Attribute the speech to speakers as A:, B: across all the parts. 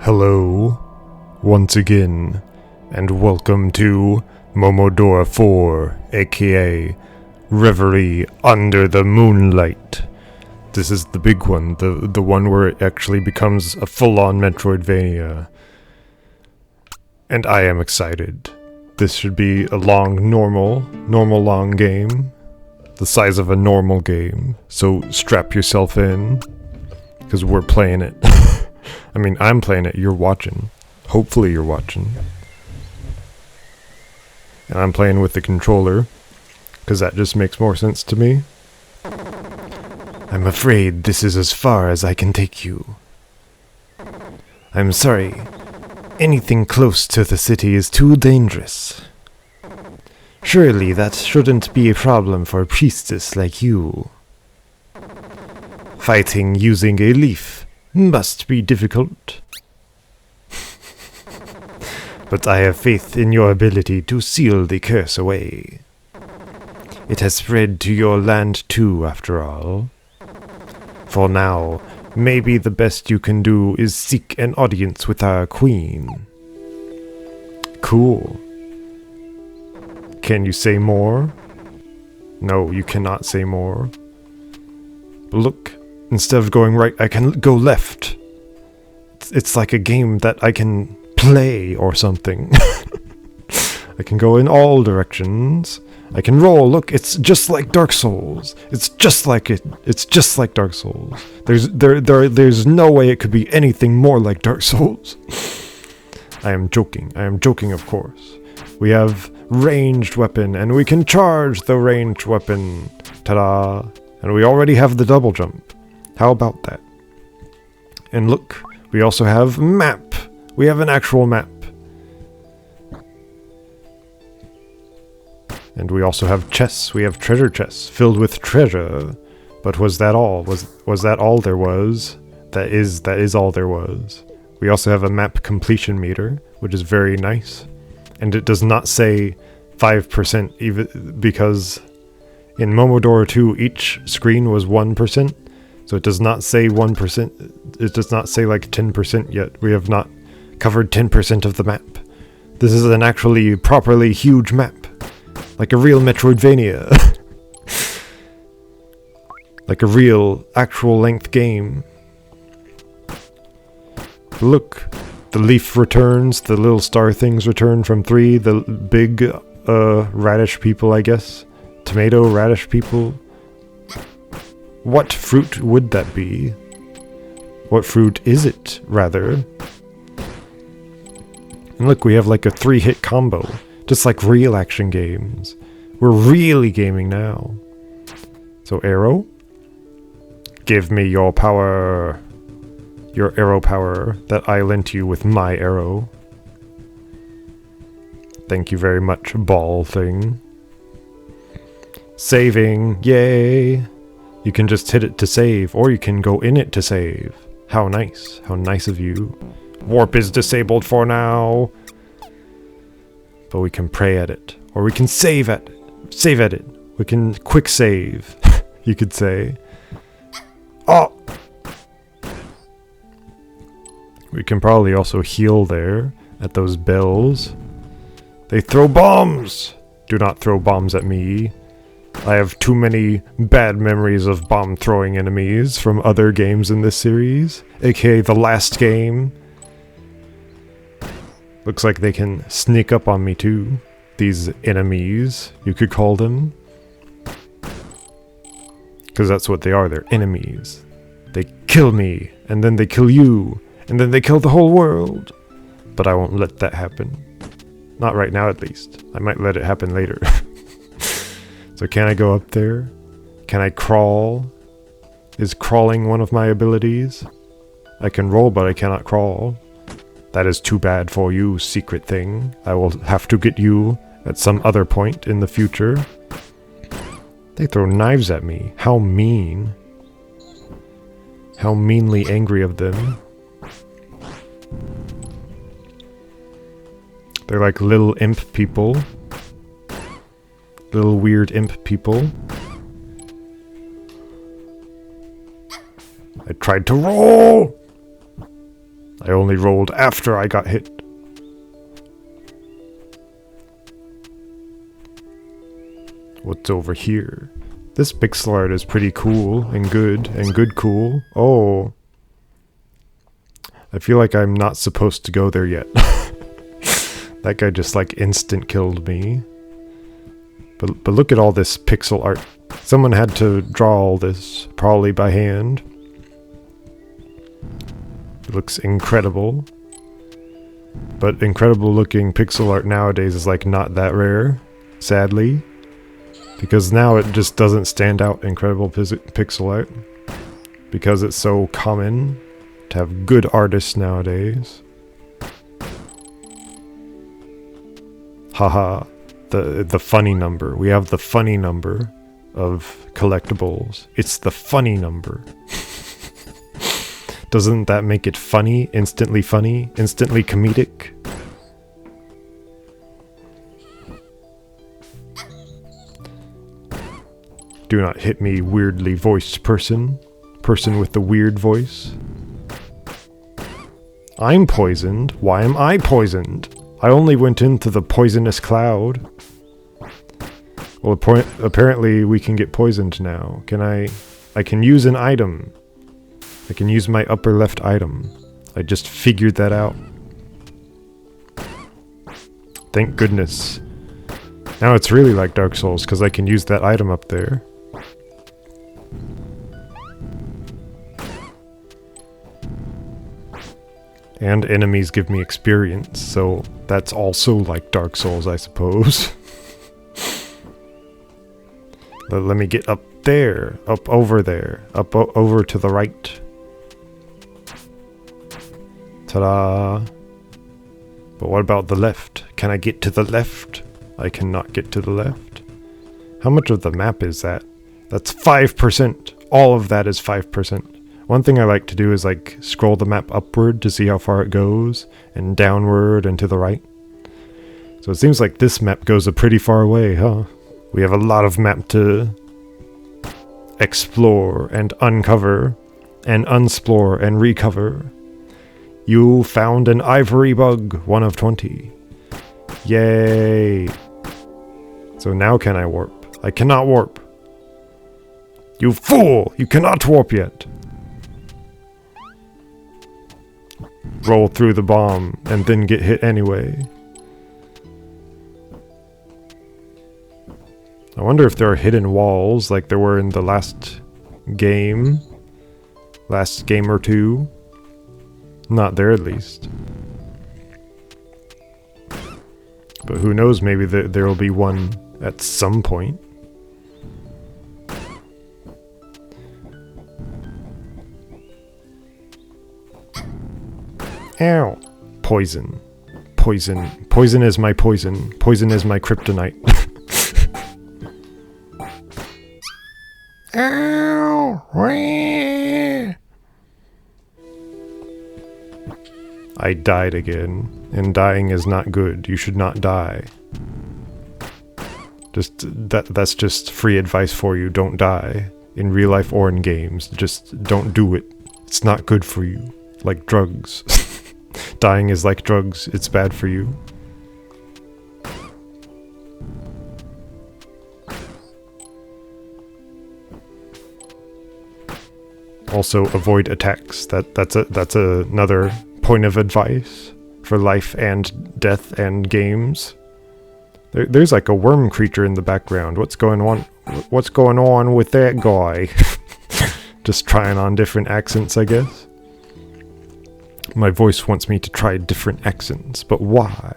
A: Hello, once again, and welcome to Momodora 4, aka Reverie Under the Moonlight. This is the big one, the one where it actually becomes a full-on Metroidvania. And I am excited. This should be a normal long game. The size of a normal game. So strap yourself in, because we're playing it. I mean, I'm playing it, you're watching. Hopefully you're watching. And I'm playing with the controller, because that just makes more sense to me. I'm afraid this is as far as I can take you. I'm sorry. Anything close to the city is too dangerous. Surely that shouldn't be a problem for a priestess like you. Fighting using a leaf must be difficult. But I have faith in your ability to seal the curse away. It has spread to your land too, after all. For now, maybe the best you can do is seek an audience with our queen. Cool. Can you say more? No, you cannot say more. But look, instead of going right, I can go left. It's like a game that I can play or something. I can go in all directions. I can roll. Look, it's just like Dark Souls. It's just like it. It's just like Dark Souls. There's no way it could be anything more like Dark Souls. I am joking. I am joking, of course. We have ranged weapon, and we can charge the ranged weapon. Ta-da! And we already have the double jump. How about that? And look, we also have map. We have an actual map. And we also have chests. We have treasure chests filled with treasure. But was that all? Was that all there was? That is all there was. We also have a map completion meter, which is very nice. And it does not say 5% even because in Momodora 2 each screen was 1%. So it does not say 1%. It does not say like 10% yet. We have not covered 10% of the map. This is an actually properly huge map. Like a real Metroidvania. Like a real, actual length game. Look, the leaf returns, the little star things return from 3, the big radish people, I guess. Tomato radish people. What fruit would that be? What fruit is it, rather? And look, we have like a 3-hit combo. Just like real action games. We're really gaming now. So arrow. Give me your power. Your arrow power that I lent you with my arrow. Thank you very much, ball thing. Saving. Yay. You can just hit it to save, or you can go in it to save. How nice. How nice of you. Warp is disabled for now. But we can pray at it. Or we can save at it. We can quick save, you could say. Oh! We can probably also heal there at those bells. They throw bombs! Do not throw bombs at me. I have too many bad memories of bomb-throwing enemies from other games in this series, aka the last game. Looks like they can sneak up on me too. These enemies, you could call them. Because that's what they are, they're enemies. They kill me, and then they kill you, and then they kill the whole world. But I won't let that happen. Not right now, at least. I might let it happen later. So can I go up there? Can I crawl? Is crawling one of my abilities? I can roll, but I cannot crawl. That is too bad for you, secret thing. I will have to get you at some other point in the future. They throw knives at me. How mean. How meanly angry of them. They're like little imp people. Little weird imp people. I tried to roll! I only rolled after I got hit. What's over here? This pixel art is pretty cool and good cool. Oh. I feel like I'm not supposed to go there yet. That guy just like instant killed me. But look at all this pixel art. Someone had to draw all this, probably by hand. It looks incredible. But incredible looking pixel art nowadays is like not that rare, sadly. Because now it just doesn't stand out, incredible pixel art. Because it's so common to have good artists nowadays. Haha, the funny number. We have the funny number of collectibles. It's the funny number. Doesn't that make it funny? Instantly comedic? Do not hit me, weirdly voiced person. Person with the weird voice. I'm poisoned? Why am I poisoned? I only went into the poisonous cloud. Well, apparently we can get poisoned now. I can use an item. I can use my upper left item. I just figured that out. Thank goodness. Now it's really like Dark Souls, because I can use that item up there. And enemies give me experience, so that's also like Dark Souls, I suppose. Let me get up there, up over there, over to the right. Ta-da! But what about the left? Can I get to the left? I cannot get to the left. How much of the map is that? That's 5%! All of that is 5%. One thing I like to do is like scroll the map upward to see how far it goes, and downward and to the right. So it seems like this map goes a pretty far away, huh? We have a lot of map to explore and uncover and unsplore and recover. You found an ivory bug, 1 of 20. Yay! So now can I warp? I cannot warp. You fool! You cannot warp yet. Roll through the bomb and then get hit anyway. I wonder if there are hidden walls like there were in the last game or two. Not there at least. But who knows, maybe there will be one at some point. Ow! Poison. Poison. Poison is my poison. Poison is my kryptonite. Ow! I died again, and dying is not good. You should not die. That's just free advice for you. Don't die. In real life or in games. Just don't do it. It's not good for you. Like drugs. Dying is like drugs. It's bad for you. Also, avoid attacks. That's another point of advice for life and death and games. There's like a worm creature in the background. What's going on? What's going on with that guy? Just trying on different accents, I guess. My voice wants me to try different accents, but why?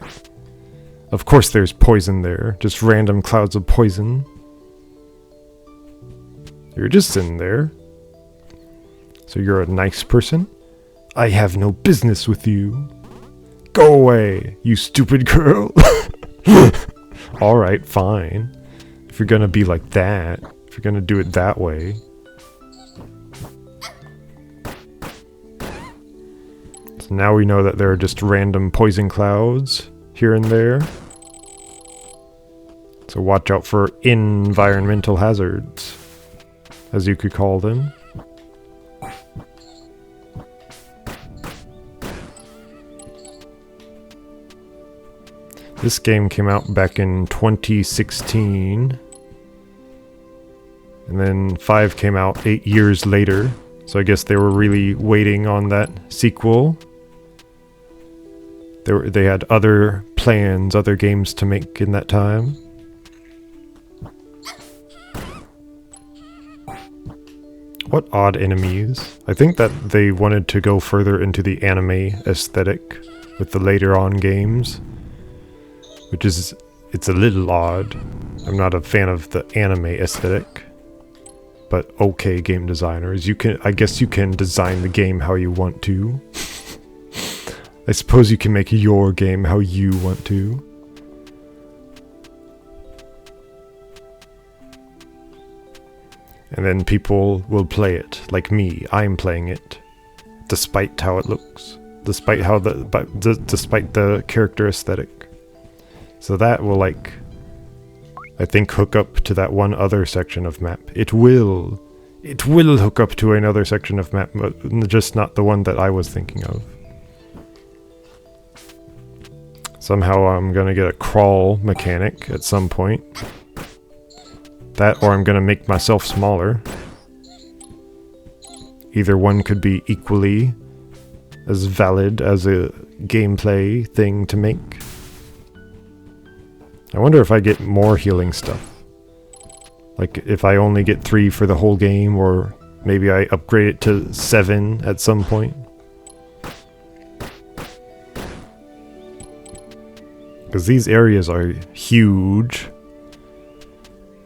A: Of course there's poison there. Just random clouds of poison. You're just sitting there. So you're a nice person? I have no business with you. Go away, you stupid girl. Alright, fine. If you're gonna be like that, if you're gonna do it that way. So now we know that there are just random poison clouds here and there. So watch out for environmental hazards, as you could call them. This game came out back in 2016. And then 5 came out 8 years later. So I guess they were really waiting on that sequel. They had other plans, other games to make in that time. What odd enemies. I think that they wanted to go further into the anime aesthetic with the later on games. Which is, it's a little odd. I'm not a fan of the anime aesthetic. But okay, game designers, I guess you can design the game how you want to. I suppose you can make your game how you want to. And then people will play it, like me. I'm playing it, despite how it looks, despite the character aesthetic. So that will, like, I think, hook up to that one other section of map. It will hook up to another section of map, but just not the one that I was thinking of. Somehow I'm gonna get a crawl mechanic at some point. That, or I'm gonna make myself smaller. Either one could be equally as valid as a gameplay thing to make. I wonder if I get more healing stuff. Like, if I only get 3 for the whole game, or maybe I upgrade it to 7 at some point. Because these areas are huge.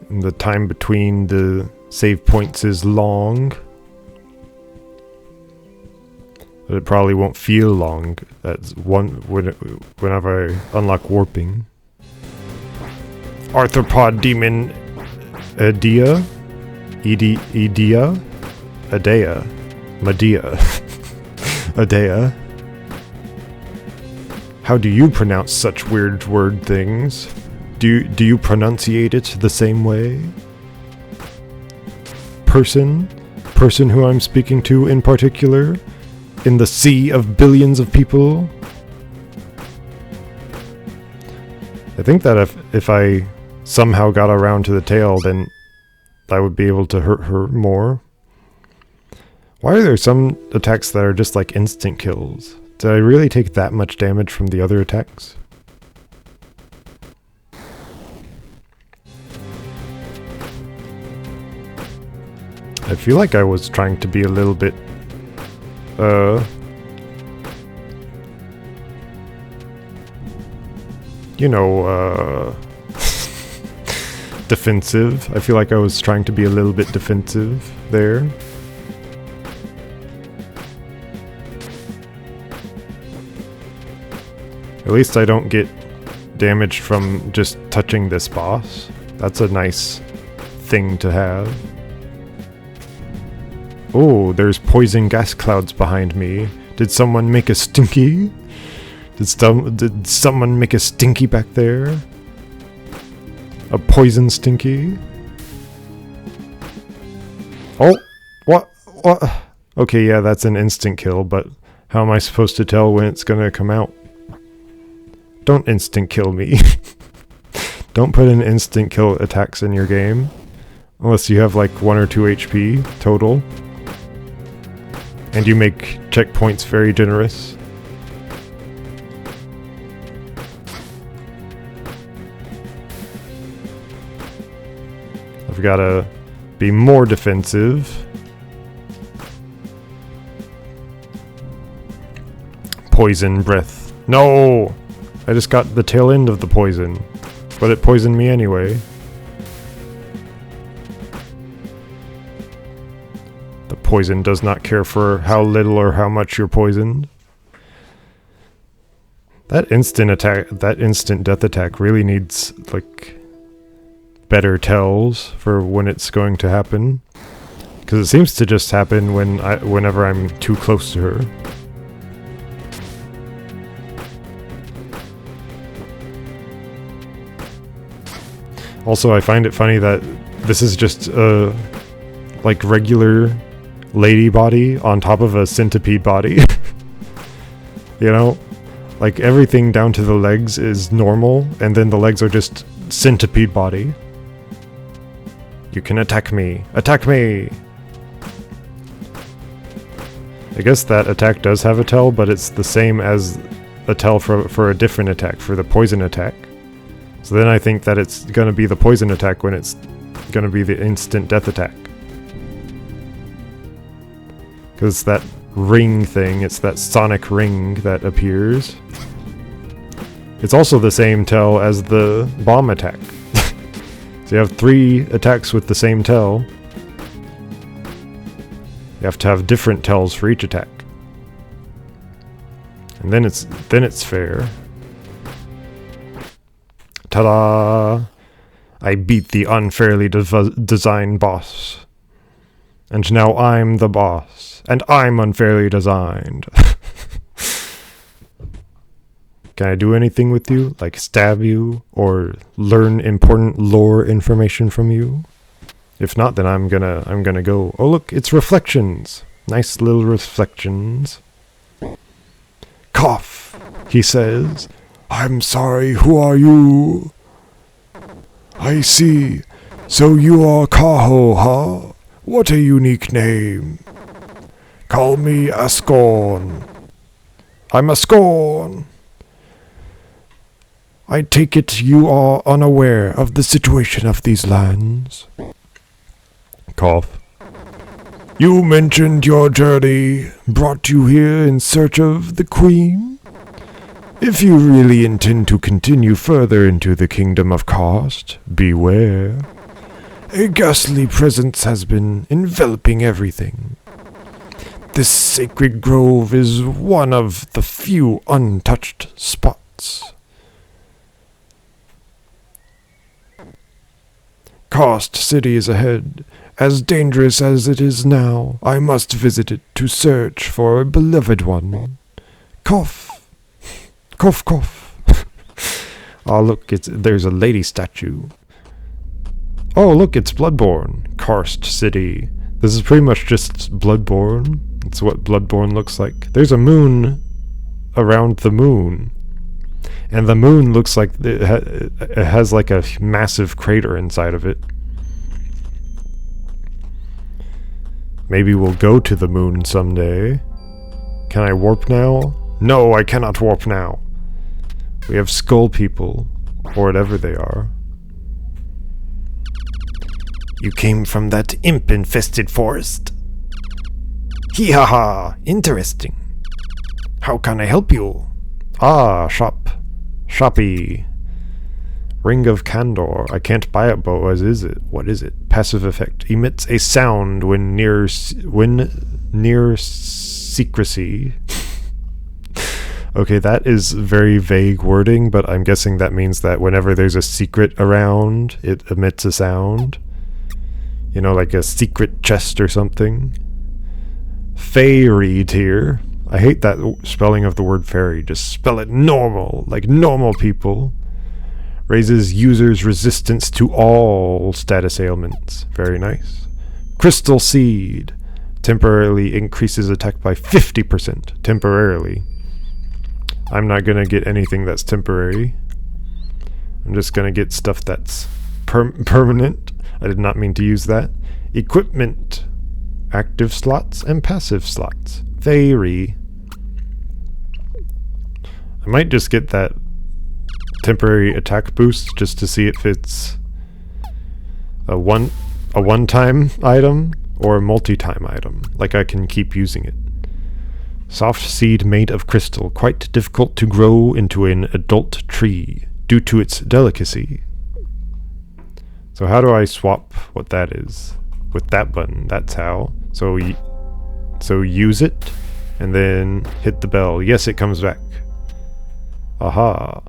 A: And the time between the save points is long. But it probably won't feel long whenever I unlock warping. Arthropod Demon Edea? Medea. Edea. How do you pronounce such weird word things? Do you pronunciate it the same way? Person who I'm speaking to in particular? In the sea of billions of people? I think that if I somehow got around to the tail, then I would be able to hurt her more. Why are there some attacks that are just like instant kills? Did I really take that much damage from the other attacks? I feel like I was trying to be a little bit you know, defensive. I feel like I was trying to be a little bit defensive there. At least I don't get damaged from just touching this boss. That's a nice thing to have. Oh, there's poison gas clouds behind me. Did someone make a stinky? Did someone make a stinky back there? A poison stinky? Oh, what? Okay, yeah, that's an instant kill, but how am I supposed to tell when it's gonna come out? Don't instant kill me. Don't put in instant kill attacks in your game. Unless you have like 1 or 2 HP total. And you make checkpoints very generous. I've gotta be more defensive. Poison breath. No! I just got the tail end of the poison. But it poisoned me anyway. The poison does not care for how little or how much you're poisoned. That instant death attack really needs, like, better tells for when it's going to happen. Because it seems to just happen whenever I'm too close to her. Also, I find it funny that this is just a, like, regular lady body on top of a centipede body. You know? Like, everything down to the legs is normal, and then the legs are just centipede body. You can attack me. Attack me! I guess that attack does have a tell, but it's the same as a tell for a different attack, for the poison attack. So then I think that it's gonna be the poison attack when it's gonna be the instant death attack. Because that ring thing, it's that sonic ring that appears. It's also the same tell as the bomb attack. So you have 3 attacks with the same tell. You have to have different tells for each attack. And then it's fair. Ta-da! I beat the unfairly designed boss. And now I'm the boss. And I'm unfairly designed. Can I do anything with you? Like stab you? Or learn important lore information from you? If not, then I'm gonna go. Oh look, it's reflections. Nice little reflections. Cough, he says. I'm sorry, who are you? I see. So you are Kaho, huh? What a unique name. Call me Ascorn. I'm Ascorn. I take it you are unaware of the situation of these lands. Cough. You mentioned your journey brought you here in search of the Queen? If you really intend to continue further into the Kingdom of Cost, beware. A ghastly presence has been enveloping everything. This sacred grove is one of the few untouched spots. Cost City is ahead. As dangerous as it is now, I must visit it to search for a beloved one. Cough. Cough, cough. Oh, look, there's a lady statue. Oh, look, it's Bloodborne. Karst City. This is pretty much just Bloodborne. It's what Bloodborne looks like. There's a moon around the moon. And the moon looks like it has like a massive crater inside of it. Maybe we'll go to the moon someday. Can I warp now? No, I cannot warp now. We have skull people, or whatever they are. You came from that imp-infested forest? Hee-ha-ha, interesting. How can I help you? Ah, shop. Shoppy. Ring of Candor. I can't buy it, but what is it? What is it? Passive effect. Emits a sound when near secrecy. Okay, that is very vague wording, but I'm guessing that means that whenever there's a secret around, it emits a sound. You know, like a secret chest or something. Fairy tier. I hate that spelling of the word fairy. Just spell it normal, like normal people. Raises users' resistance to all status ailments. Very nice. Crystal Seed. Temporarily increases attack by 50%. Temporarily. I'm not gonna get anything that's temporary. I'm just gonna get stuff that's permanent. I did not mean to use that. Equipment. Active slots and passive slots. Fairy. I might just get that temporary attack boost just to see if it's a one-time item or a multi-time item. Like I can keep using it. Soft seed made of crystal, quite difficult to grow into an adult tree due to its delicacy. So how do I swap what that is? With that button, that's how. So use it, and then hit the bell. Yes, it comes back. Aha.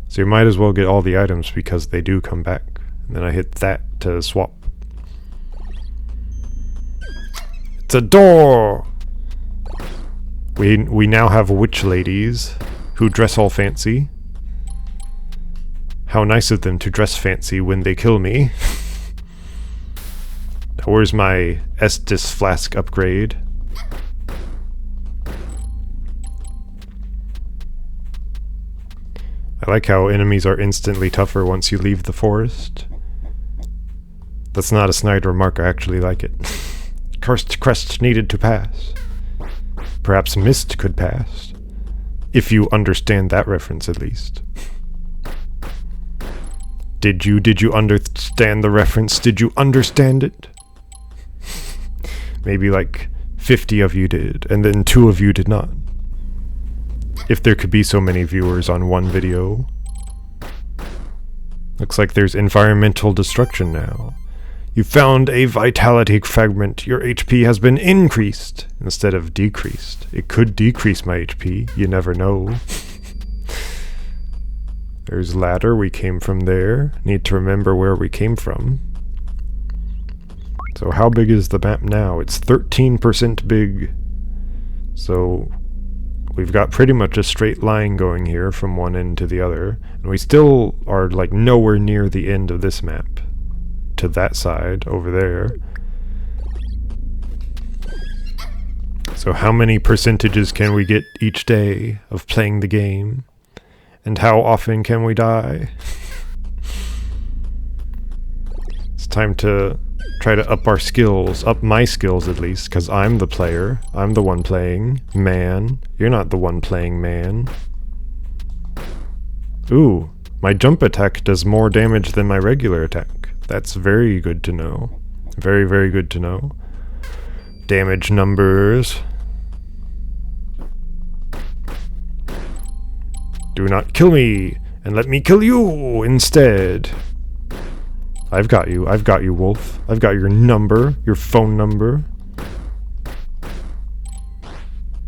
A: So you might as well get all the items because they do come back. And then I hit that to swap. It's a door! We now have witch ladies who dress all fancy. How nice of them to dress fancy when they kill me. Where's my Estus flask upgrade? I like how enemies are instantly tougher once you leave the forest. That's not a snide remark, I actually like it. Cursed crest needed to pass. Perhaps mist could pass. If you understand that reference, at least. Did you understand the reference? Did you understand it? Maybe like 50 of you did, and then 2 of you did not. If there could be so many viewers on one video. Looks like there's environmental destruction now. You found a vitality fragment. Your HP has been increased instead of decreased. It could decrease my HP. You never know. There's ladder. We came from there. Need to remember where we came from. So how big is the map now? It's 13% big. So we've got pretty much a straight line going here from one end to the other. And we still are like nowhere near the end of this map. To that side over there. So how many percentages can we get each day of playing the game? And how often can we die? It's time to try to up our skills, up my skills at least, because I'm the player. I'm the one playing, man. You're not the one playing, man. Ooh, my jump attack does more damage than my regular attack. That's very good to know. Very, very good to know. Damage numbers. Do not kill me, and let me kill you instead. I've got you, Wolf. I've got your number, your phone number.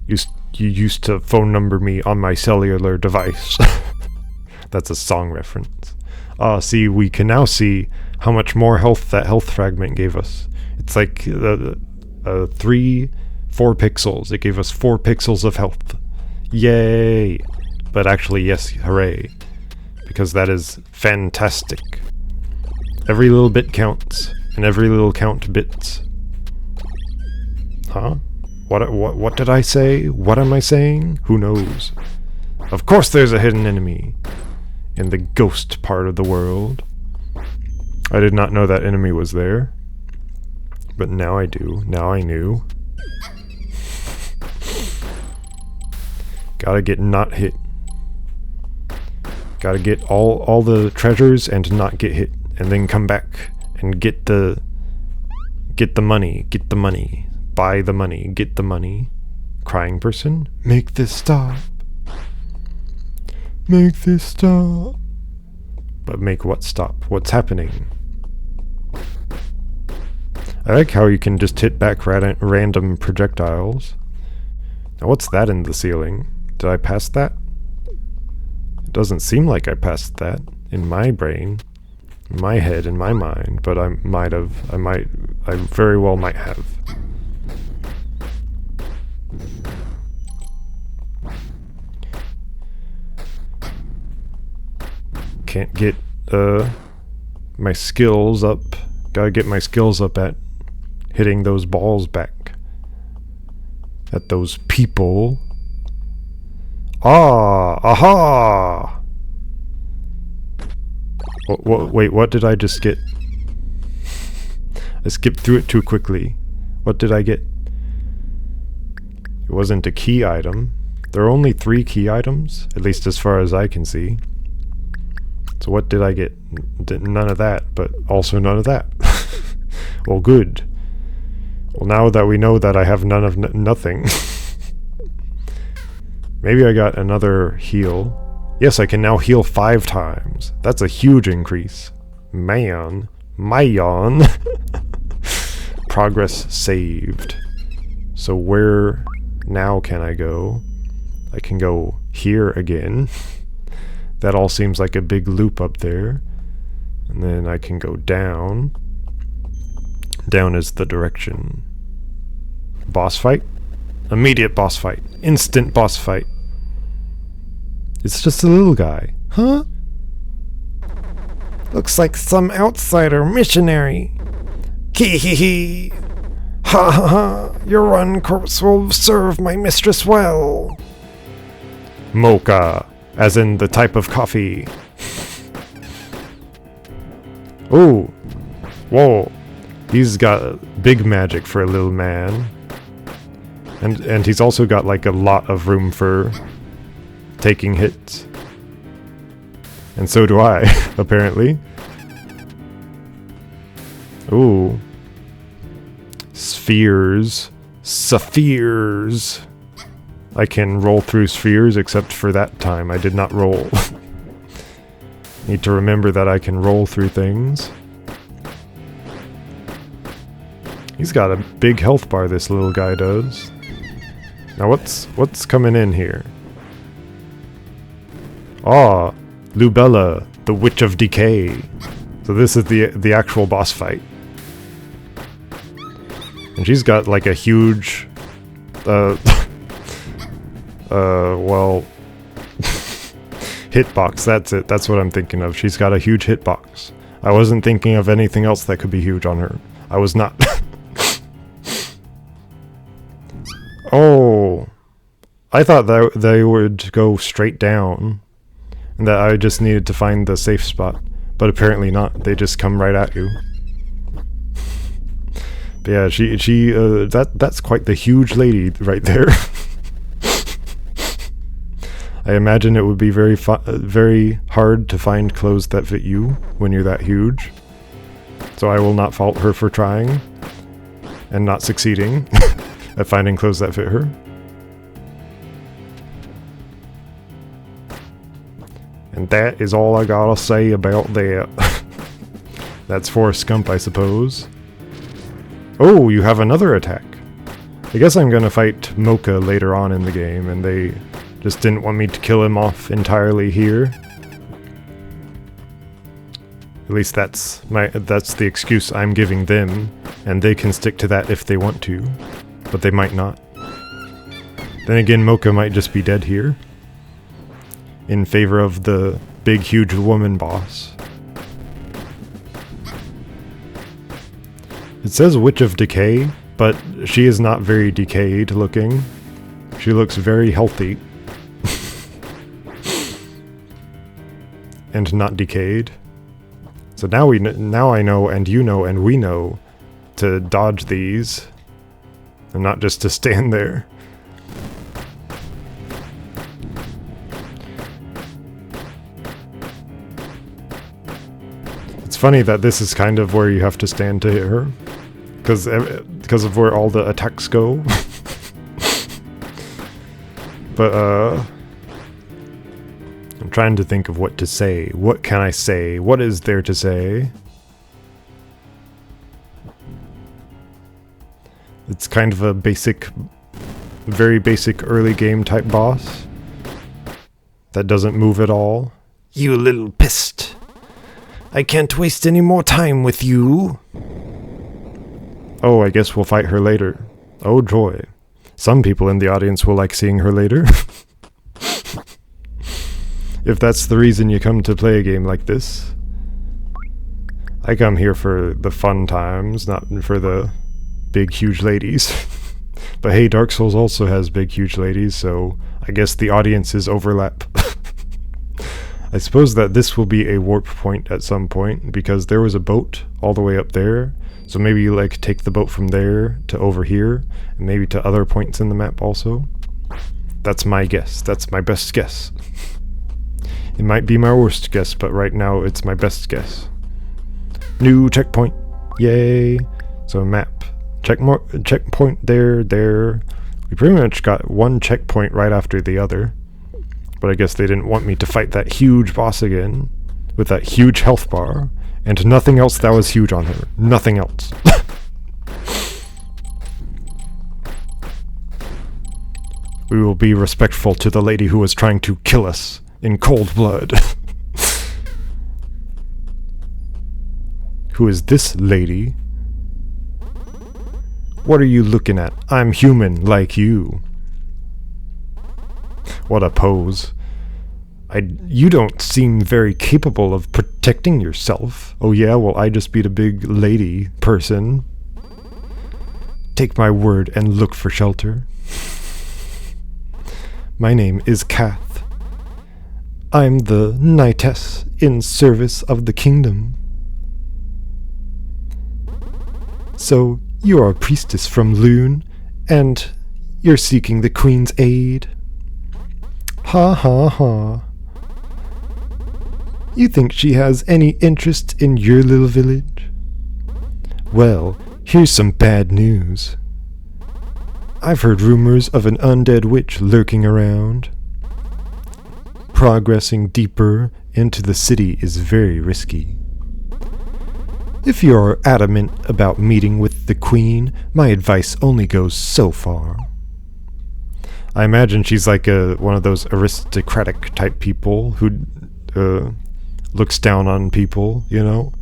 A: You used to phone number me on my cellular device. That's a song reference. See, we can now see how much more health that health fragment gave us. It's like 4 pixels. It gave us 4 pixels of health. Yay! But actually, yes, hooray. Because that is fantastic. Every little bit counts, and every little count bits. Huh? What did I say? What am I saying? Who knows? Of course there's a hidden enemy in the ghost part of the world. I did not know that enemy was there. But now I do. Now I knew. Gotta get not hit. Gotta get all the treasures and not get hit. And then come back and get the money. Get the money. Buy the money. Get the money. Crying person? Make this stop. Make this stop. But make what stop? What's happening? I like how you can just hit back random projectiles. Now what's that in the ceiling? Did I pass that? It doesn't seem like I passed that in my brain, in my head, in my mind, but I very well might have. Can't get my skills up. Gotta get my skills up at hitting those balls back at those people. Aha! Wait, what did I just get? I skipped through it too quickly. What did I get? It wasn't a key item. There are only 3 key items, at least as far as I can see. So what did I get? None of that, but also none of that. Well, good. Well, now that we know that I have none of nothing. Maybe I got another heal. Yes, I can now heal 5 times. That's a huge increase. Man. Progress saved. So where now can I go? I can go here again. That all seems like a big loop up there. And then I can go down. Down is the direction. Boss fight? Immediate boss fight. Instant boss fight. It's just a little guy. Huh? Looks like some outsider missionary. Hee. Ha ha ha. Your run corpse will serve my mistress well. Mocha. As in the type of coffee. Oh! Whoa! He's got big magic for a little man. And he's also got like a lot of room for taking hits. And so do I, apparently. Ooh. Spheres. Spheres. I can roll through spheres, except for that time I did not roll. Need to remember that I can roll through things. He's got a big health bar, this little guy does. Now what's coming in here? Ah, Lubella, the Witch of Decay. So this is the actual boss fight. And she's got like a huge well, hitbox, that's it. That's what I'm thinking of. She's got a huge hitbox. I wasn't thinking of anything else that could be huge on her. I was not. Oh, I thought that they would go straight down, and that I just needed to find the safe spot, but apparently not. They just come right at you. But yeah, that's quite the huge lady right there. I imagine it would be very hard to find clothes that fit you when you're that huge. So I will not fault her for trying and not succeeding at finding clothes that fit her. And that is all I gotta say about that. That's Forrest Gump, I suppose. Oh, you have another attack. I guess I'm gonna fight Mocha later on in the game, and they just didn't want me to kill him off entirely here. At least that's the excuse I'm giving them, and they can stick to that if they want to, but they might not. Then again, Mocha might just be dead here, in favor of the big huge woman boss. It says Witch of Decay, but she is not very decayed looking. She looks very healthy. And not decayed. So now I know, and you know, and we know to dodge these, and not just to stand there. It's funny that this is kind of where you have to stand to hit her, because of where all the attacks go. But I'm trying to think of what to say. What can I say? What is there to say? It's kind of a basic, very basic early game type boss that doesn't move at all. You little pest. I can't waste any more time with you. Oh, I guess we'll fight her later. Oh joy. Some people in the audience will like seeing her later. If that's the reason you come to play a game like this. I come here for the fun times, not for the big huge ladies. But hey, Dark Souls also has big huge ladies, so I guess the audiences overlap. I suppose that this will be a warp point at some point, because there was a boat all the way up there, so maybe you like take the boat from there to over here, and maybe to other points in the map also. That's my guess. That's my best guess. It might be my worst guess, but right now it's my best guess. New checkpoint. Yay. So map. Checkpoint there. We pretty much got one checkpoint right after the other. But I guess they didn't want me to fight that huge boss again, with that huge health bar, and nothing else that was huge on her. Nothing else. We will be respectful to the lady who was trying to kill us in cold blood. Who is this lady? What are you looking at? I'm human, like you. What a pose. You don't seem very capable of protecting yourself. Oh yeah, well I just beat a big lady person. Take my word and look for shelter. My name is Kath. I'm the knightess in service of the kingdom. So, you are a priestess from Loon, and you're seeking the queen's aid. Ha ha ha. You think she has any interest in your little village? Well, here's some bad news. I've heard rumors of an undead witch lurking around. Progressing deeper into the city is very risky. If you're adamant about meeting with the queen, my advice only goes so far. I imagine she's like one of those aristocratic type people who looks down on people, you know?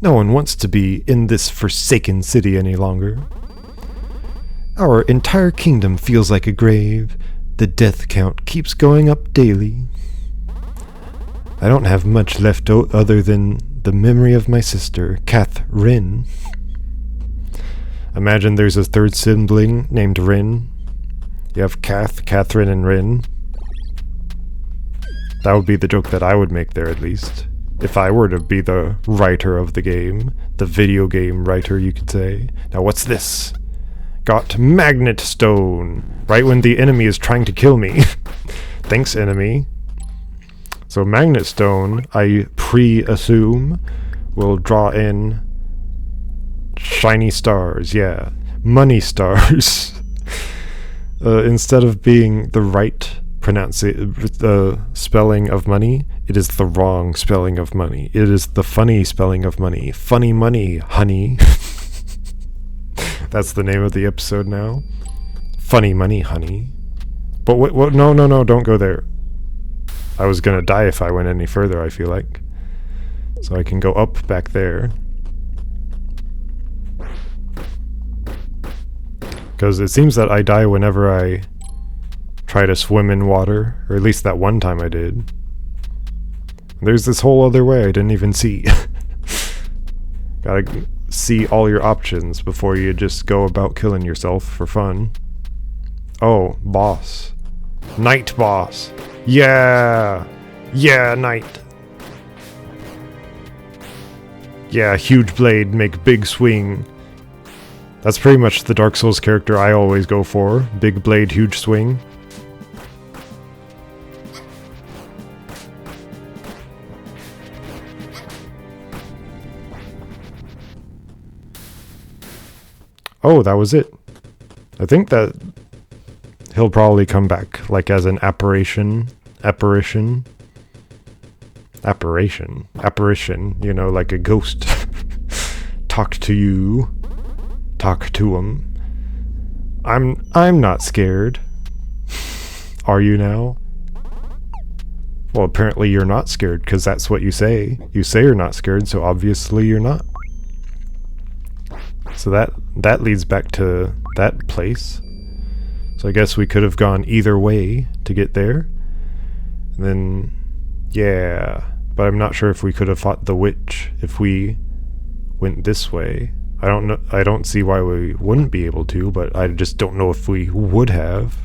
A: No one wants to be in this forsaken city any longer. Our entire kingdom feels like a grave. The death count keeps going up daily. I don't have much left other than the memory of my sister, Catherine. Imagine there's a third sibling named Rin. You have Catherine, and Rin. That would be the joke that I would make there, at least. If I were to be the writer of the game. The video game writer, you could say. Now what's this? Got Magnet Stone. Right when the enemy is trying to kill me. Thanks, enemy. So Magnet Stone, I pre-assume, will draw in shiny stars. Yeah. Money stars. Instead of being the right spelling of money, it is the wrong spelling of money. It is the funny spelling of money. Funny money, honey. That's the name of the episode now. Funny money, honey. But what? No, don't go there. I was gonna die if I went any further, I feel like. So I can go up back there. Because it seems that I die whenever I try to swim in water. Or at least that one time I did. There's this whole other way I didn't even see. Gotta see all your options before you just go about killing yourself for fun. Oh, boss. Night boss. Yeah! Yeah, knight. Yeah, huge blade, make big swing. That's pretty much the Dark Souls character I always go for. Big blade, huge swing. Oh, that was it. I think that he'll probably come back, like as an apparition, you know, like a ghost. Talk to you. Talk to him. I'm not scared. Are you now? Well, apparently you're not scared, because that's what you say. You say you're not scared, so obviously you're not. So that leads back to that place. So I guess we could have gone either way to get there. And then, yeah. But I'm not sure if we could have fought the witch if we went this way. I don't know. I don't see why we wouldn't be able to, but I just don't know if we would have.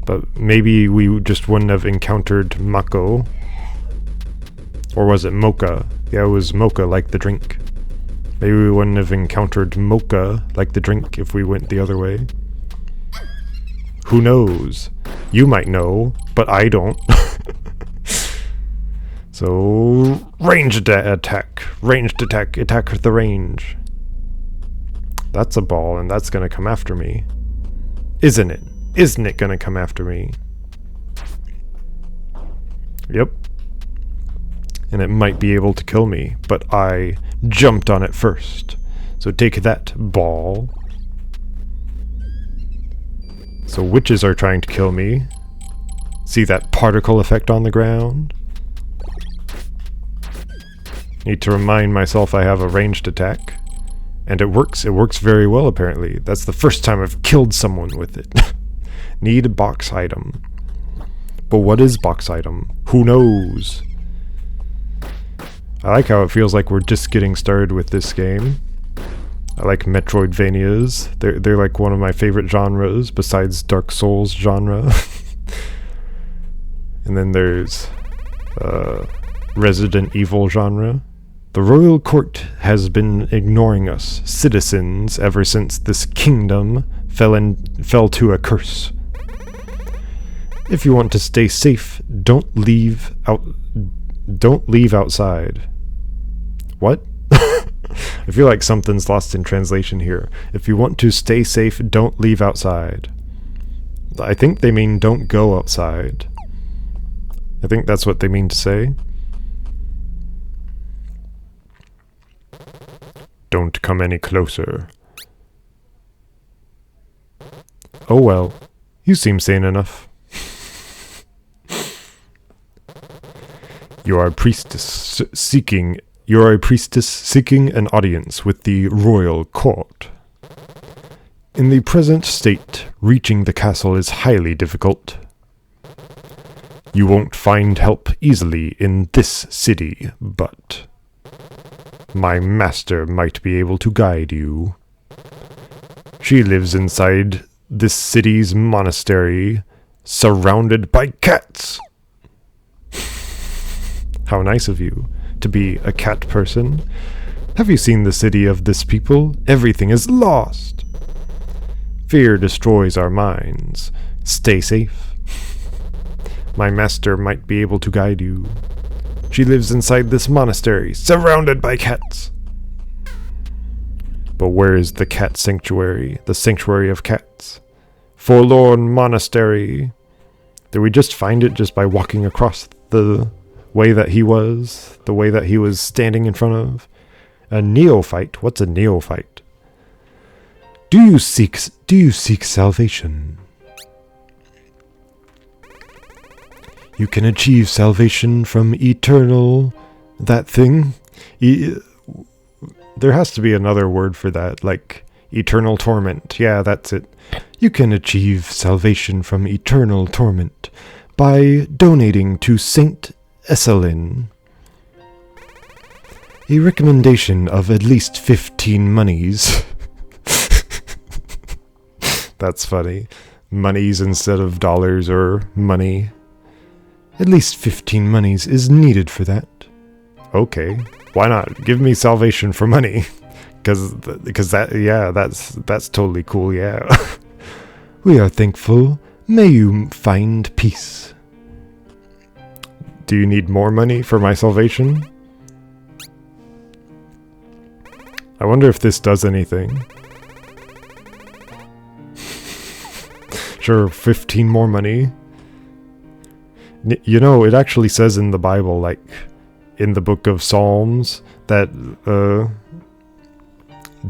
A: But maybe we just wouldn't have encountered Mako. Or was it Mocha? Yeah, it was Mocha, like the drink. Maybe we wouldn't have encountered Mocha, like the drink, if we went the other way. Who knows? You might know, but I don't. So, ranged attack. Ranged attack. Attack the range. That's a ball, and that's gonna come after me. Isn't it? Isn't it gonna come after me? Yep. And it might be able to kill me, but I jumped on it first. So take that, ball. So witches are trying to kill me. See that particle effect on the ground? Need to remind myself I have a ranged attack. And it works very well apparently. That's the first time I've killed someone with it. Need a box item. But what is box item? Who knows? I like how it feels like we're just getting started with this game. I like Metroidvanias. They're like one of my favorite genres besides Dark Souls genre. And then there's Resident Evil genre. The royal court has been ignoring us, citizens, ever since this kingdom fell to a curse. If you want to stay safe, don't leave outside. What? I feel like something's lost in translation here. If you want to stay safe, don't leave outside. I think they mean don't go outside. I think that's what they mean to say. Don't come any closer. Oh well, you seem sane enough. You are a priestess seeking an audience with the royal court. In the present state, reaching the castle is highly difficult. You won't find help easily in this city, but my master might be able to guide you. She lives inside this city's monastery, surrounded by cats. How nice of you to be a cat person. Have you seen the city of this people? Everything is lost. Fear destroys our minds. Stay safe. My master might be able to guide you. She lives inside this monastery, surrounded by cats. But where is the cat sanctuary? The sanctuary of cats? Forlorn monastery. Did we just find it just by walking across the way that he was? The way that he was standing in front of? A neophyte? What's a neophyte? Do you seek salvation? You can achieve salvation from eternal... that thing? There has to be another word for that, like eternal torment. Yeah, that's it. You can achieve salvation from eternal torment by donating to Saint Esselin. A recommendation of at least 15 monies. That's funny. Monies instead of dollars or money. At least 15 monies is needed for that. Okay, why not? Give me salvation for money. Because that, yeah, that's totally cool, yeah. We are thankful. May you find peace. Do you need more money for my salvation? I wonder if this does anything. Sure, 15 more money. You know, it actually says in the Bible, like, in the book of Psalms, that,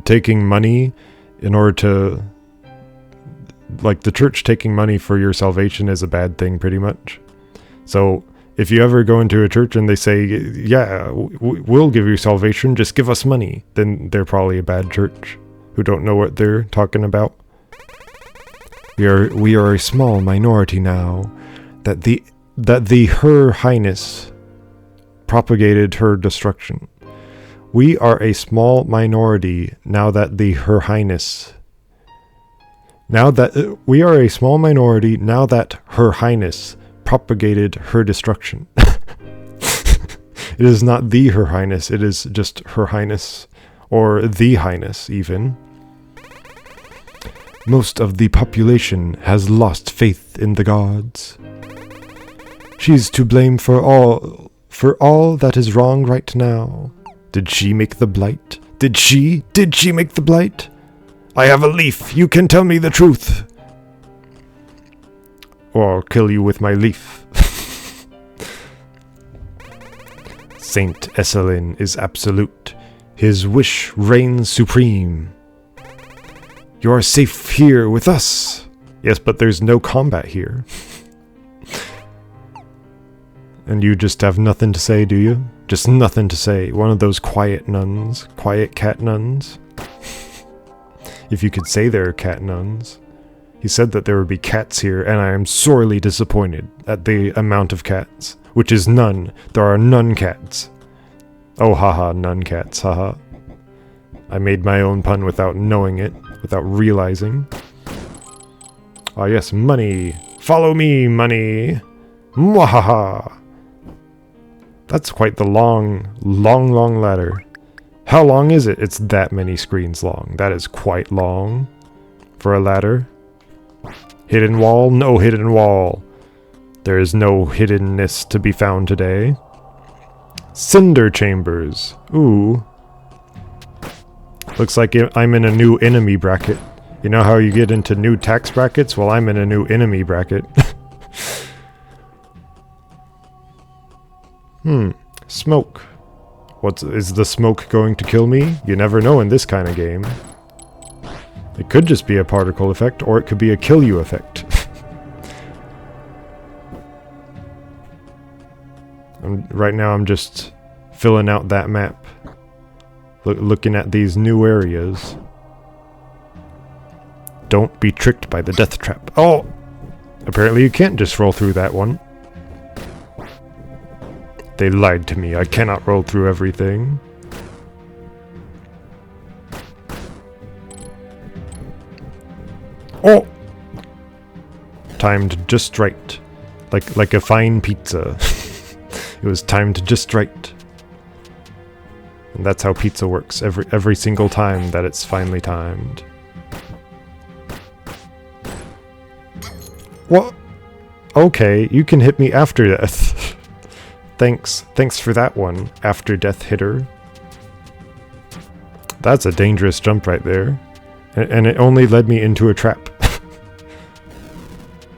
A: taking money in order to, like, the church taking money for your salvation is a bad thing, pretty much. So, if you ever go into a church and they say, yeah, we'll give you salvation, just give us money, then they're probably a bad church who don't know what they're talking about. We are a small minority now, that the Her Highness propagated her destruction. We are a small minority now that the Her Highness... we are a small minority now that Her Highness propagated her destruction. It is not the Her Highness, it is just Her Highness, or the Highness even. Most of the population has lost faith in the gods. She's to blame for all that is wrong right now. Did she make the blight? Did she make the blight? I have a leaf. You can tell me the truth. Or I'll kill you with my leaf. Saint Esselin is absolute. His wish reigns supreme. You are safe here with us. Yes, but there's no combat here. And you just have nothing to say, do you? Just nothing to say. One of those quiet nuns. Quiet cat nuns. If you could say they're cat nuns. He said that there would be cats here, and I am sorely disappointed at the amount of cats. Which is none. There are none cats. Oh, haha, none cats, haha. I made my own pun without knowing it, without realizing. Ah, yes, money. Follow me, money. Mwahaha! That's quite the long ladder. How long is it? It's that many screens long. That is quite long for a ladder. Hidden wall? No hidden wall. There is no hiddenness to be found today. Cinder chambers. Ooh. Looks like I'm in a new enemy bracket. You know how you get into new tax brackets? Well, I'm in a new enemy bracket. Smoke. Is the smoke going to kill me? You never know in this kind of game. It could just be a particle effect, or it could be a kill you effect. Right now I'm just filling out that map. Looking at these new areas. Don't be tricked by the death trap. Oh! Apparently you can't just roll through that one. They lied to me. I cannot roll through everything. Oh! Timed just right. Like a fine pizza. It was timed just right. And that's how pizza works every single time that it's finally timed. What? Okay, you can hit me after death. Thanks for that one, after death hitter. That's a dangerous jump right there. And it only led me into a trap.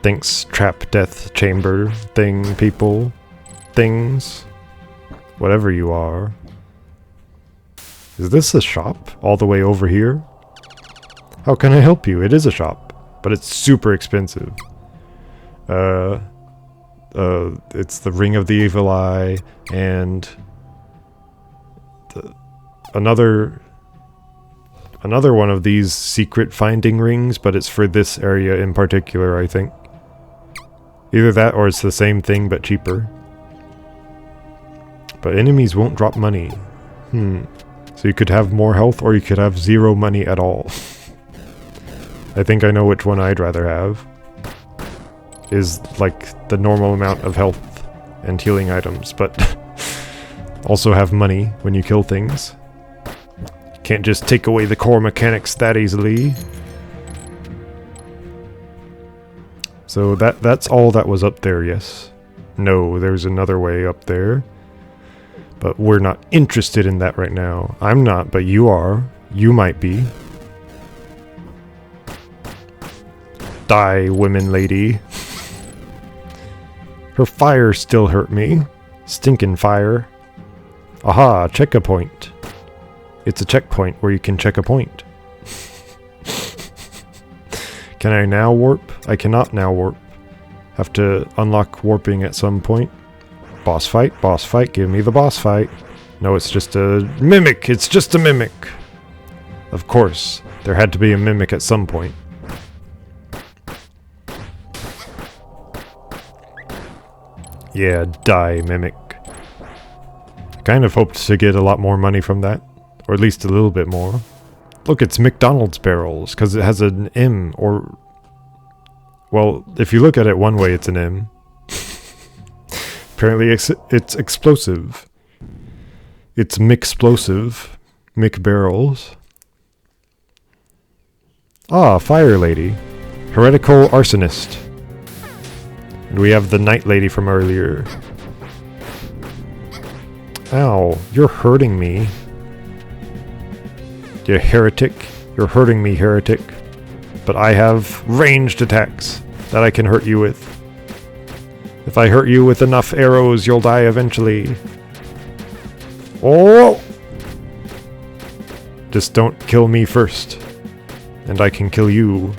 A: Thanks, trap, death, chamber, thing, people, things, whatever you are. Is this a shop all the way over here? How can I help you? It is a shop, but it's super expensive. It's the Ring of the Evil Eye and another one of these secret finding rings, but it's for this area in particular, I think. Either that or it's the same thing but cheaper. But enemies won't drop money. So you could have more health or you could have 0 money at all. I think I know which one I'd rather have. Is like the normal amount of health and healing items, but also have money when you kill things. Can't just take away the core mechanics that easily. So that's all that was up there, yes. No, there's another way up there. But we're not interested in that right now. I'm not, but you are. You might be. Die, women lady. Her fire still hurt me. Stinkin' fire. Aha, check a point. It's a checkpoint where you can check a point. Can I now warp? I cannot now warp. Have to unlock warping at some point. Boss fight, give me the boss fight. No, it's just a mimic, it's just a mimic. Of course, there had to be a mimic at some point. Yeah, die, mimic. I kind of hoped to get a lot more money from that. Or at least a little bit more. Look, it's McDonald's barrels, because it has an M, or... Well, if you look at it one way, it's an M. Apparently it's explosive. It's Mixplosive. McBarrels. Ah, Fire Lady. Heretical Arsonist. And we have the Night Lady from earlier. Ow, you're hurting me. You heretic. You're hurting me, heretic. But I have ranged attacks that I can hurt you with. If I hurt you with enough arrows, you'll die eventually. Oh! Just don't kill me first. And I can kill you.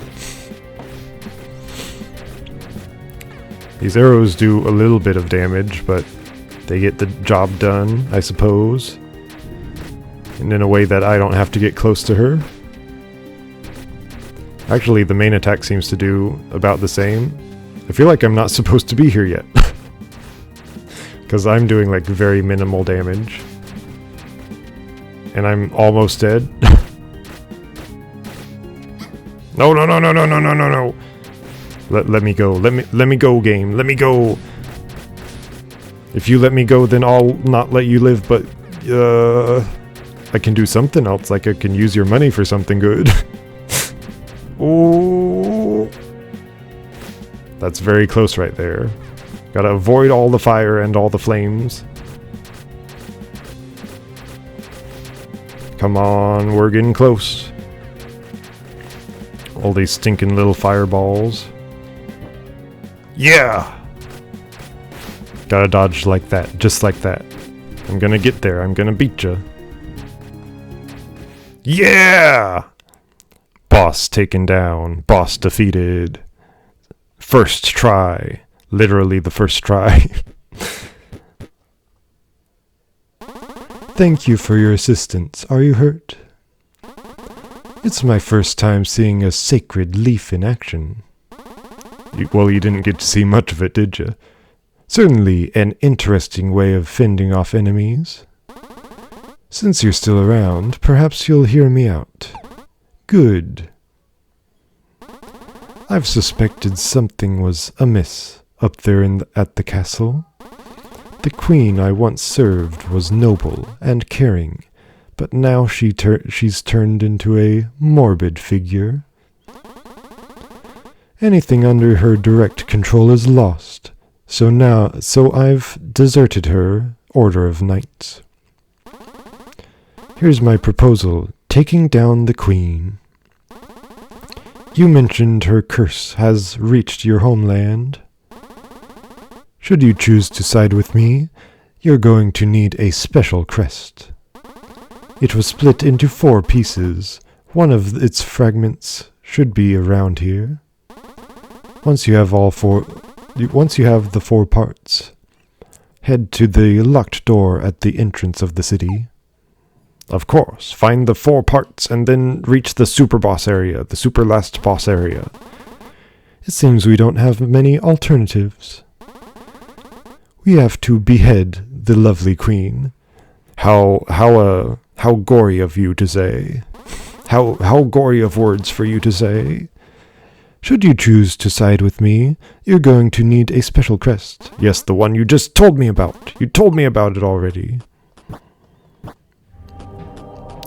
A: These arrows do a little bit of damage, but they get the job done, I suppose. And in a way that I don't have to get close to her. Actually, the main attack seems to do about the same. I feel like I'm not supposed to be here yet. Because I'm doing like very minimal damage. And I'm almost dead. No. Let me go. Let me go, game. Let me go. If you let me go, then I'll not let you live, but I can do something else, like I can use your money for something good. Oh, that's very close right there. Gotta avoid all the fire and all the flames. Come on, we're getting close. All these stinking little fireballs. Yeah! Gotta dodge like that, just like that. I'm gonna get there, I'm gonna beat ya. Yeah! Boss taken down, boss defeated. First try. Literally the first try. Thank you for your assistance. Are you hurt? It's my first time seeing a sacred leaf in action. Well, you didn't get to see much of it, did you? Certainly an interesting way of fending off enemies. Since you're still around, perhaps you'll hear me out. Good. I've suspected something was amiss up there at the castle. The queen I once served was noble and caring, but now she's turned into a morbid figure. Anything under her direct control is lost, so I've deserted her order of knights. Here's my proposal, taking down the queen. You mentioned her curse has reached your homeland. Should you choose to side with me, you're going to need a special crest. It was split into 4 pieces. One of its fragments should be around here. Once you have the 4 parts, head to the locked door at the entrance of the city. Of course, find the 4 parts and then reach the super boss area, the super last boss area. It seems we don't have many alternatives. We have to behead the lovely queen. How gory of you to say. How gory of words for you to say. Should you choose to side with me, you're going to need a special crest. Yes, the one you just told me about. You told me about it already.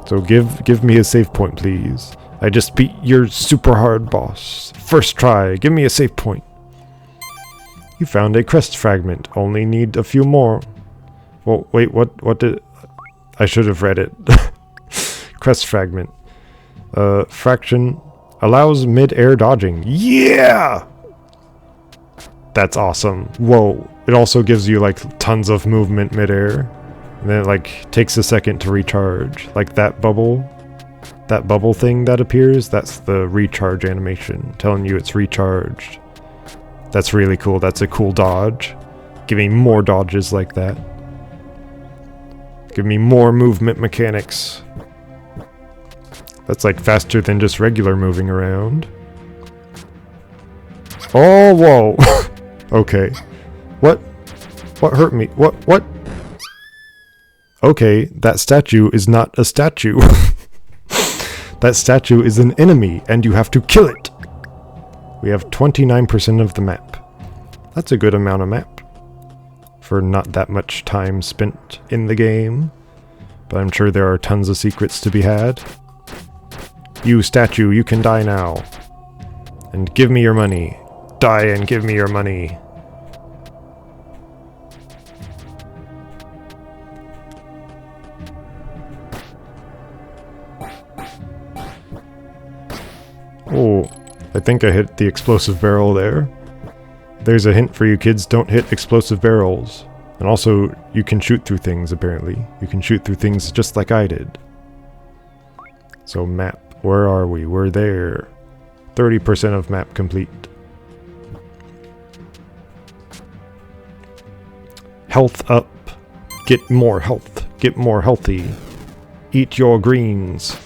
A: So give me a save point, please. I just beat your super hard boss. First try, give me a save point. You found a crest fragment. Only need a few more. Well, wait, what did... I should have read it. Crest fragment. Fraction allows mid-air dodging. Yeah! That's awesome. Whoa. It also gives you, like, tons of movement mid-air. And then it, like, takes a second to recharge. Like that bubble thing that appears, that's the recharge animation. Telling you it's recharged. That's really cool. That's a cool dodge. Give me more dodges like that. Give me more movement mechanics. That's like faster than just regular moving around. Oh, whoa. Okay. What? What hurt me? What? Okay, that statue is not a statue. That statue is an enemy, and you have to kill it. We have 29% of the map. That's a good amount of map for not that much time spent in the game. But I'm sure there are tons of secrets to be had. You statue, you can die now. And give me your money. Die and give me your money. Oh, I think I hit the explosive barrel there. There's a hint for you kids, don't hit explosive barrels. And also, you can shoot through things, apparently. You can shoot through things just like I did. So map, where are we? We're there. 30% of map complete. Health up. Get more health. Get more healthy. Eat your greens.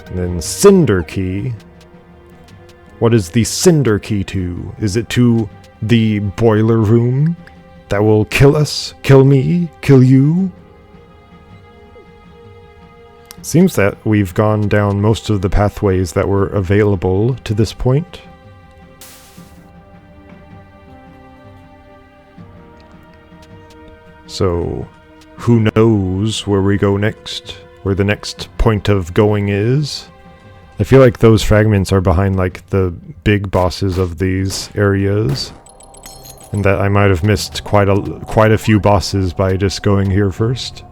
A: And then Cinder Key. What is the Cinder Key to? Is it to the boiler room that will kill us? Kill me? Kill you? Seems that we've gone down most of the pathways that were available to this point. So, who knows where we go next? Where the next point of going is? I feel like those fragments are behind like the big bosses of these areas. And that I might have missed quite a few bosses by just going here first.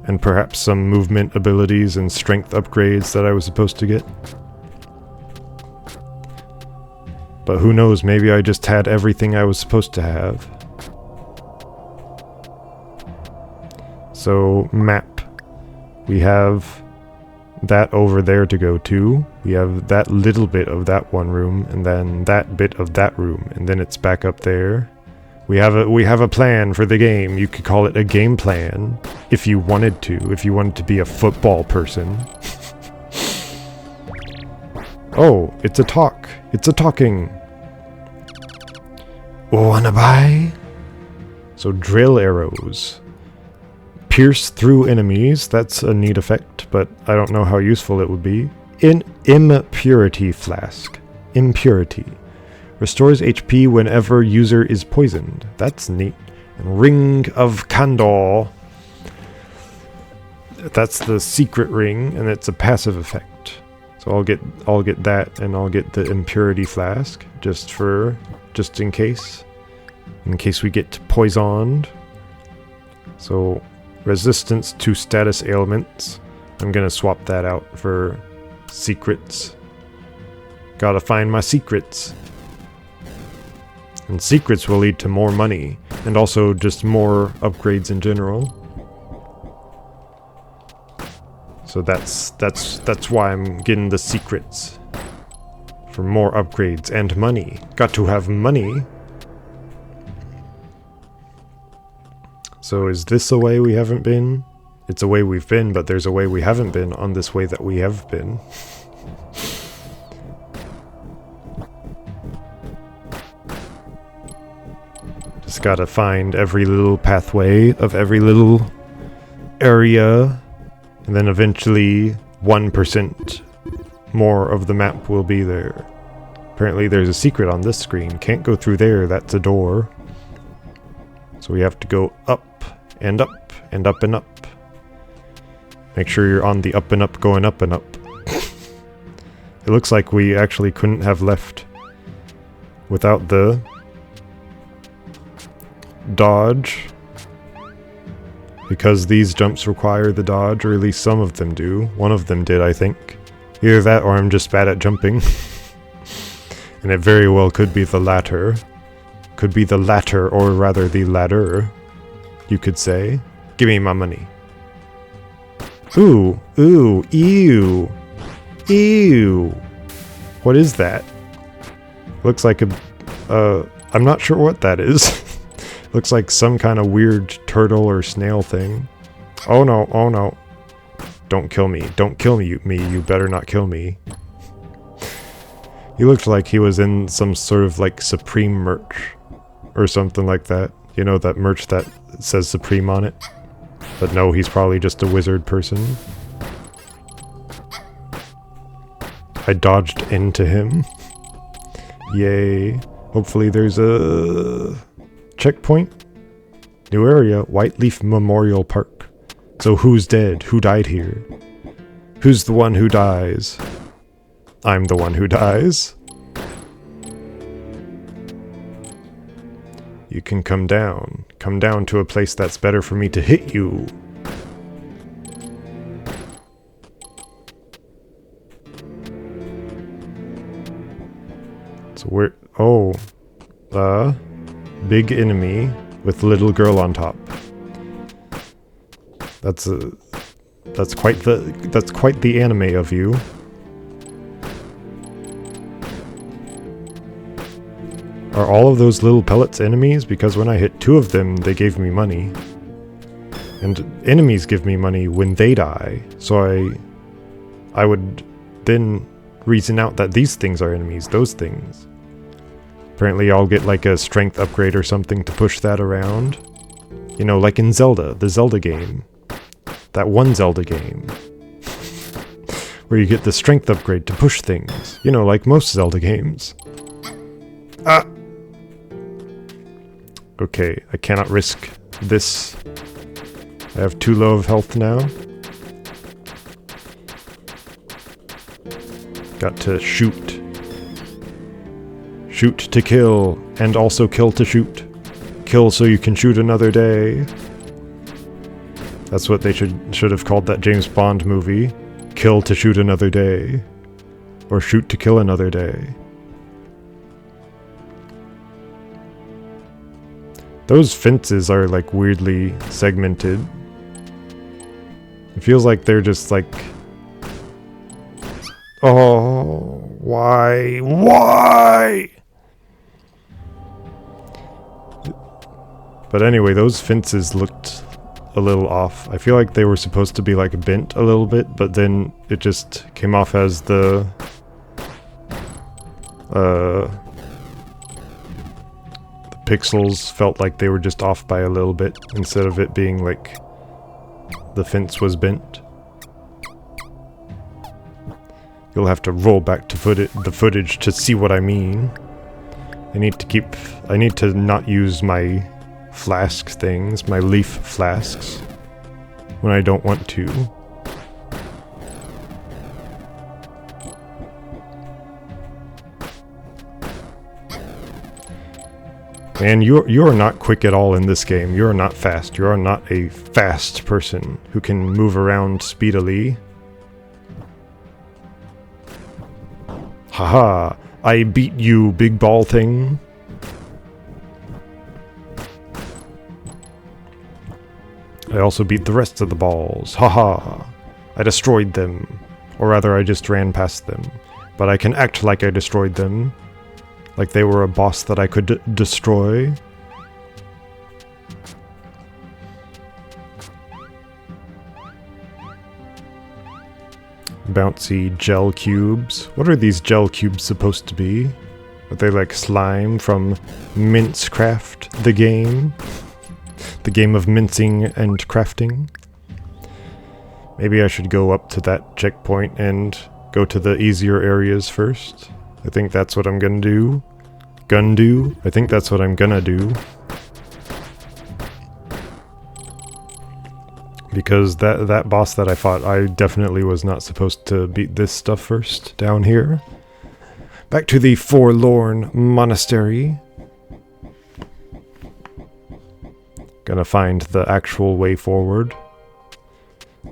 A: And perhaps some movement abilities and strength upgrades that I was supposed to get. But who knows, maybe I just had everything I was supposed to have. So, map. We have that over there to go to. We have that little bit of that one room, and then that bit of that room, and then it's back up there. We have a plan for the game. You could call it a game plan if you wanted to be a football person. Oh, it's a talk. It's a talking. Wanna buy? So drill arrows. Pierce through enemies. That's a neat effect, but I don't know how useful it would be. Impurity flask. Impurity. Restores HP whenever user is poisoned. That's neat. And Ring of Candor. That's the secret ring, and it's a passive effect. So I'll get that, and I'll get the Impurity flask just in case we get poisoned. So resistance to status ailments. I'm gonna swap that out for secrets. Gotta find my secrets. And secrets will lead to more money, and also just more upgrades in general. So that's why I'm getting the secrets. For more upgrades and money. Got to have money. So is this a way we haven't been? It's a way we've been, but there's a way we haven't been on this way that we have been. Just gotta find every little pathway of every little area, and then eventually 1% more of the map will be there. Apparently there's a secret on this screen. Can't go through there, that's a door. So we have to go up and up and up and up. Make sure you're on the up and up, going up and up. It looks like we actually couldn't have left without the dodge. Because these jumps require the dodge, or at least some of them do. One of them did, I think. Either that or I'm just bad at jumping. And it very well could be the latter. Could be the latter, or rather the ladder, you could say. Give me my money. Ooh, ooh, ew. Ew. What is that? Looks like I'm not sure what that is. Looks like some kind of weird turtle or snail thing. Oh no, oh no. Don't kill me. Don't kill me, you better not kill me. He looked like he was in some sort of like Supreme merch. Or something like that. You know, that merch that says Supreme on it? But no, he's probably just a wizard person. I dodged into him. Yay. Hopefully there's a checkpoint. New area, Whiteleaf Memorial Park. So who's dead? Who died here? Who's the one who dies? I'm the one who dies. You can come down. Come down to a place that's better for me to hit you. So we're... Oh. Big enemy with little girl on top. That's quite the anime of you. Are all of those little pellets enemies? Because when I hit 2 of them, they gave me money. And enemies give me money when they die. So I would then reason out that these things are enemies, those things. Apparently I'll get like a strength upgrade or something to push that around. You know, like in Zelda, the Zelda game. That one Zelda game. Where you get the strength upgrade to push things. You know, like most Zelda games. Ah! Okay, I cannot risk this. I have too low of health now. Got to shoot. Shoot to kill, and also kill to shoot. Kill so you can shoot another day. That's what they should have called that James Bond movie. Kill to shoot another day. Or shoot to kill another day. Those fences are like weirdly segmented. It feels like they're just like... Oh, why? Why? But anyway, those fences looked a little off. I feel like they were supposed to be like bent a little bit, but then it just came off as the pixels felt like they were just off by a little bit instead of it being like the fence was bent. You'll have to roll back to the footage to see what I mean. I need to not use my flask things, my leaf flasks, when I don't want to. And you're not quick at all in this game. You're not fast. You're not a fast person who can move around speedily. Haha, I beat you, big ball thing. I also beat the rest of the balls. Haha, I destroyed them. Or rather, I just ran past them. But I can act like I destroyed them. Like they were a boss that I could destroy. Bouncy gel cubes. What are these gel cubes supposed to be? Are they like slime from Mincecraft, the game? The game of mincing and crafting? Maybe I should go up to that checkpoint and go to the easier areas first. I think that's what I'm gonna do. I think that's what I'm gonna do. Because that boss that I fought, I definitely was not supposed to beat this stuff first, down here. Back to the Forlorn Monastery. Gonna find the actual way forward.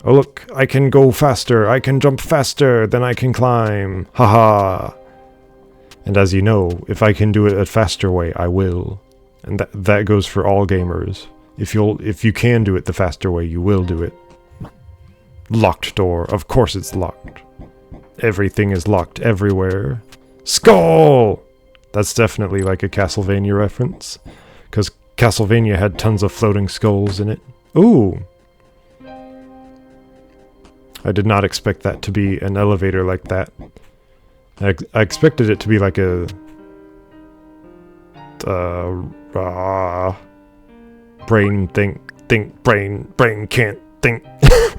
A: Oh look, I can go faster, I can jump faster than I can climb. Haha. And as you know, if I can do it a faster way, I will. And that goes for all gamers. If you can do it the faster way, you will do it. Locked door. Of course it's locked. Everything is locked everywhere. Skull! That's definitely like a Castlevania reference. Because Castlevania had tons of floating skulls in it. Ooh! I did not expect that to be an elevator like that. I expected it to be like a... brain brain can't think. I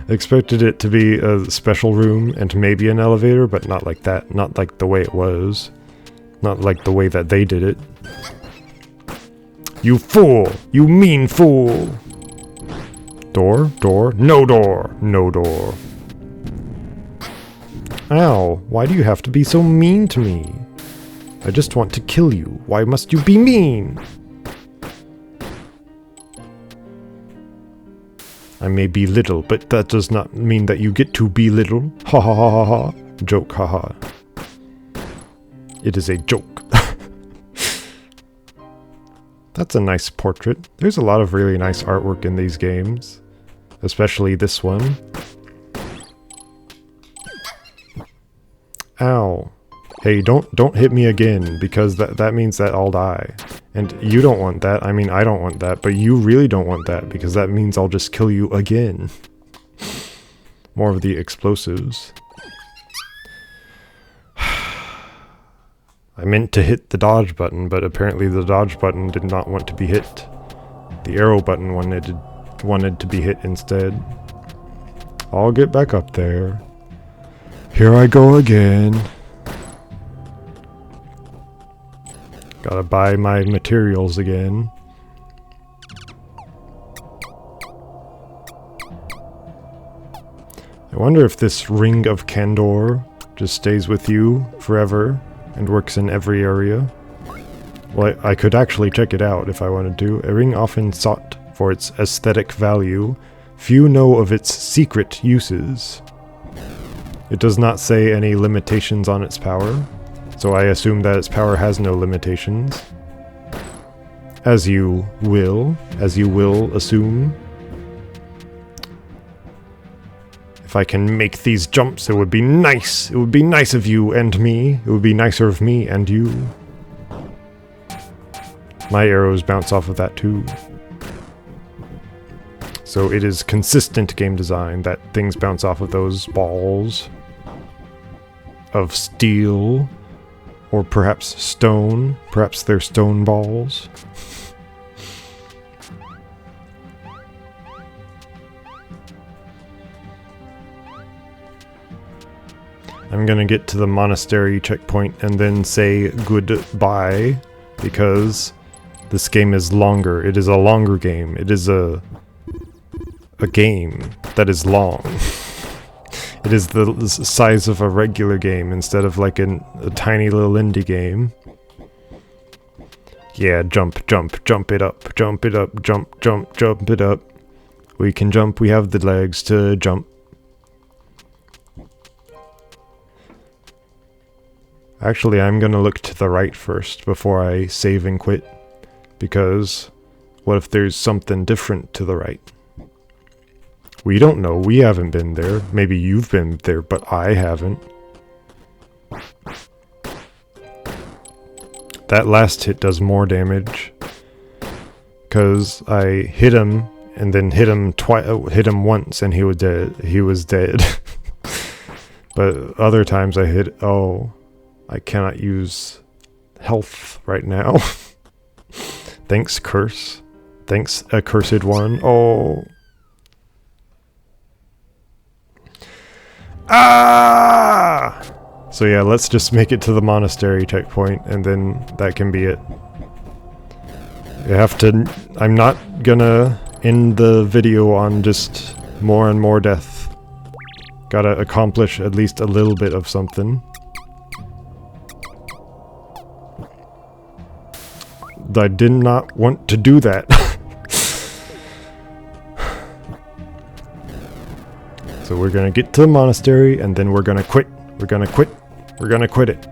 A: expected it to be a special room and maybe an elevator, but not like that. Not like the way it was. Not like the way that they did it. You fool! You mean fool! Door? Door? No door! No door. Ow, why do you have to be so mean to me? I just want to kill you. Why must you be mean? I may be little, but that does not mean that you get to be little. Ha ha ha ha ha. Joke, ha ha. It is a joke. That's a nice portrait. There's a lot of really nice artwork in these games. Especially this one. Ow. Hey, don't hit me again, because that means that I'll die. And you don't want that. I mean, I don't want that, but you really don't want that, because that means I'll just kill you again. More of the explosives. I meant to hit the dodge button, but apparently the dodge button did not want to be hit. The arrow button wanted to be hit instead. I'll get back up there. Here I go again. Gotta buy my materials again. wonder if this Ring of Candor just stays with you forever and works in every area. Well, I could actually check it out if I wanted to. A ring often sought for its aesthetic value. Few know of its secret uses. It does not say any limitations on its power, so I assume that its power has no limitations. As you will assume. If I can make these jumps, it would be nice. It would be nice of you and me. It would be nicer of me and you. My arrows bounce off of that too. So it is consistent game design that things bounce off of those balls of steel, or perhaps stone. Perhaps they're stone balls. I'm gonna get to the monastery checkpoint and then say goodbye, because this game is longer. It is a longer game. It is a game that is long. It is the size of a regular game instead of like a tiny little indie game. Yeah, jump, jump, jump it up, jump it up, jump, jump, jump it up. We can jump, we have the legs to jump. Actually, I'm gonna look to the right first before I save and quit, because what if there's something different to the right? We don't know, we haven't been there. Maybe you've been there, but I haven't. That last hit does more damage, because I hit him, and then hit him once, and he was dead. He was dead. But other times I hit, oh, I cannot use health right now. Thanks, curse. Thanks, accursed one. Oh. Ah! So yeah, let's just make it to the monastery checkpoint, and then that can be it. You have to... I'm not gonna end the video on just more and more death. Gotta accomplish at least a little bit of something. I did not want to do that. So we're gonna get to the monastery, and then we're gonna quit. We're gonna quit. We're gonna quit it.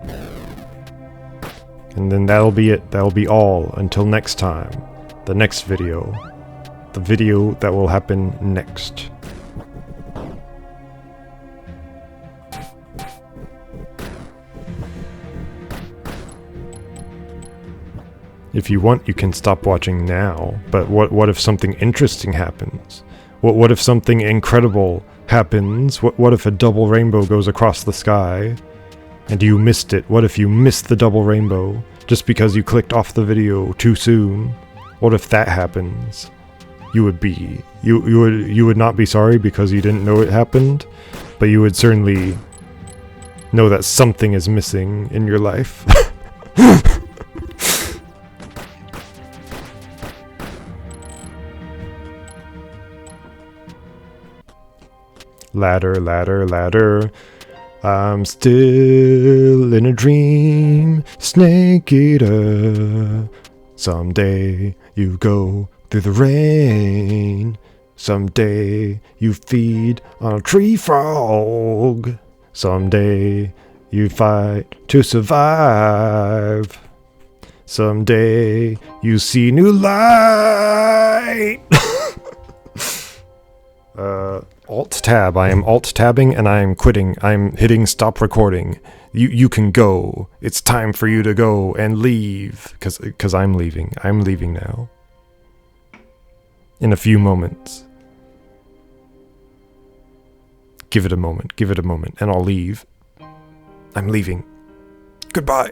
A: And then that'll be it. That'll be all until next time. The next video. The video that will happen next. If you want, you can stop watching now, but what if something interesting happens? What if something incredible happens? What if a double rainbow goes across the sky, and you missed it? What if you missed the double rainbow, just because you clicked off the video too soon? What if that happens? You would be... You would not be sorry because you didn't know it happened, but you would certainly know that something is missing in your life. Ladder, ladder, ladder. I'm still in a dream, snake eater. Someday you go through the rain. Someday you feed on a tree frog. Someday you fight to survive. Someday you see new light. Alt-tab. I am alt-tabbing and I am quitting. I'm hitting stop recording. You can go. It's time for you to go and leave. Because I'm leaving. I'm leaving now. In a few moments. Give it a moment. Give it a moment. And I'll leave. I'm leaving. Goodbye.